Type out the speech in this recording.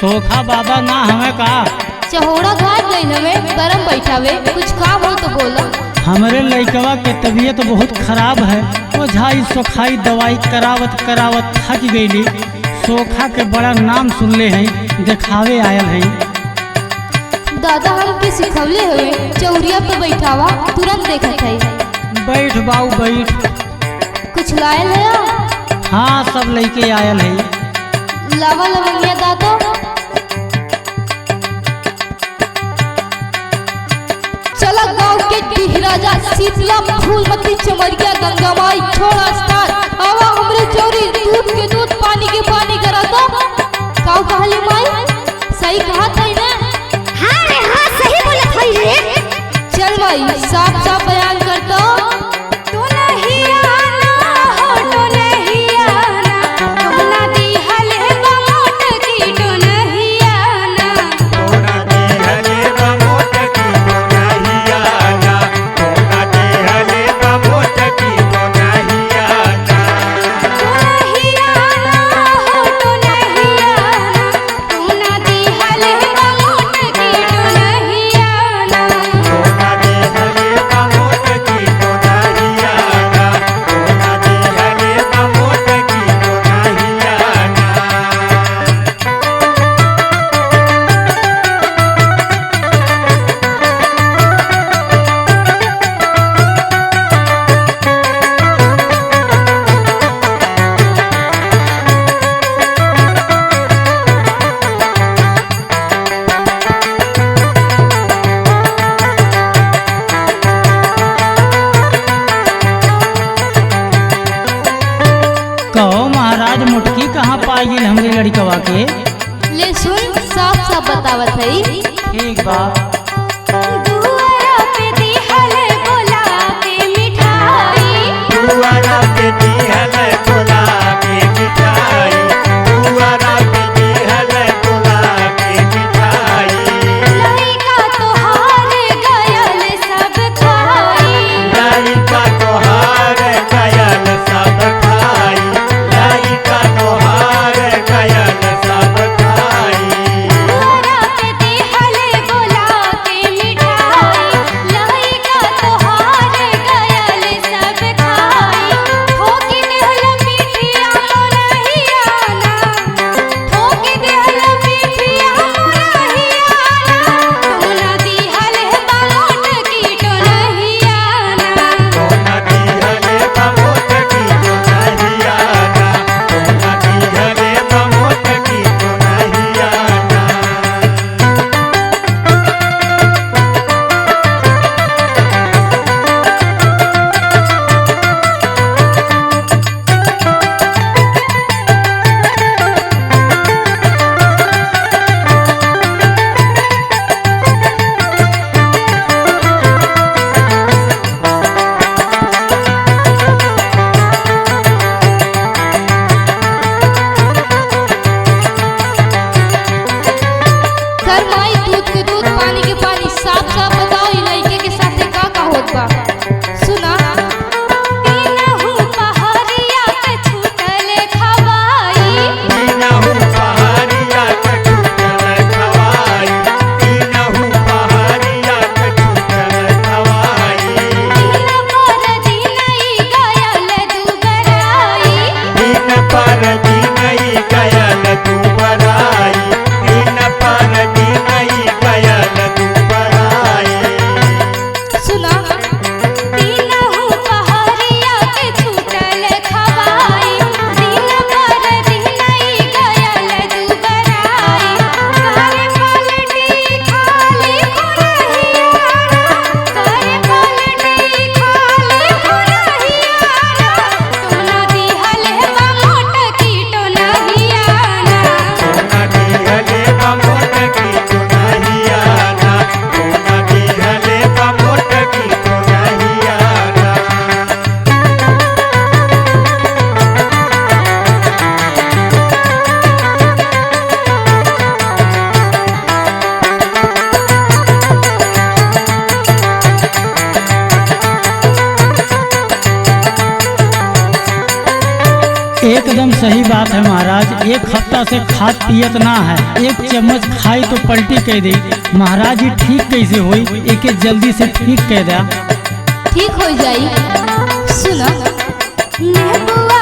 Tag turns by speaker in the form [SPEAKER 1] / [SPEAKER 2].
[SPEAKER 1] सोखा बाबा ना हमें का
[SPEAKER 2] चहोड़ा घाट गई हमें गरम बैठावे, कुछ काम हो तो बोला।
[SPEAKER 1] हमारे लड़कवा के तबीयत बहुत खराब है। वो झाई सोखाई दवाई करावत करावत थक गईली। सोखा के बड़ा नाम सुनले हैं, देखावे आयल हैं।
[SPEAKER 2] दादा हमके सिखवले हुए चौरिया पे बैठावा, तुरंत देखत है।
[SPEAKER 1] बैठ बाऊ बैठ।
[SPEAKER 2] कुछ लायल है?
[SPEAKER 1] हाँ सब लड़के आयल है।
[SPEAKER 2] लावा लवंगिया दादा। चला गाँव के डिहराजा शीतला फूलमती चमरिया गंगा माई छोड़ा स्टार आवा हमरे चौरी दूध के दूध पानी के पानी करा दो। काऊ कहली माई सही कहा था ना?
[SPEAKER 3] हाँ रे हाँ सही बोलत हई रे।
[SPEAKER 2] चल माई साफ साफ बयान कर दो।
[SPEAKER 3] तू नहीं आना हो तो नहीं आना, तू ना दी हले बमोट की तो नहीं आना।
[SPEAKER 4] तोना दी हले बमोट की तो नहीं आना, तोना दी हले बमोट की तो नहीं आना।
[SPEAKER 3] तू नहीं आना हो तो नहीं आना, तू ना दी हले बमोट की तो नहीं आना।
[SPEAKER 4] तोना दी हले बमोट की तो नहीं आना, तोना दी हले बमोट की तो नहीं आना।
[SPEAKER 1] कहो महाराज मुटकी कहाँ पाई गेल हमरे लड़कवा के?
[SPEAKER 2] ले सुन साफ साफ बतावत है।
[SPEAKER 1] ठीक बा।
[SPEAKER 3] दुआरा पे दी हले बोला के मिठाई,
[SPEAKER 4] दुआरा पे दी हले बोला के मिठाई, दुआरा पे दी हले बोला के मिठाई।
[SPEAKER 3] लइका तोहार गयल सब खाई।
[SPEAKER 4] लइका तोहार गयल सब खाई, लइका तोहार गयल सब खाई।
[SPEAKER 3] दुआरा पे दी हले बोला के मिठाई, लइका तोहार गयल सब खाई। ठोकी देहल मीठिया मोरही आना, ठोकी देहल मीठिया मोरही आना। तू ना दी हले बमोट की तो नहीं आना।
[SPEAKER 4] तोना दी हले बमोट की तो नहीं आना, तोना दी हले बमोट की तो नहीं आना।
[SPEAKER 2] कर माई दूध के दूध पानी के पानी साफ साफ बताओ ई लड़के के साथे का होत बा। सुना
[SPEAKER 3] तीनहु पहाड़िया के छूटल खवाई।
[SPEAKER 4] तीनहु पहाड़िया के छूटल खवाई, तीनहु पहाड़िया के छूटल खवाई।
[SPEAKER 3] दिन पर दिनई गयल दुबराई।
[SPEAKER 4] दिन पर दिनई गयल दुबराई, दिन पर दिनई गयल दुबराई।
[SPEAKER 2] सुना
[SPEAKER 1] सही बात है महाराज, एक हफ्ता से खाद पियत ना है, एक चम्मच खाई तो पलटी कह दे। महाराज ये ठीक कैसे हुई, एके जल्दी से ठीक कह दे।
[SPEAKER 2] ठीक हो जाई। सुना
[SPEAKER 3] नेबुआ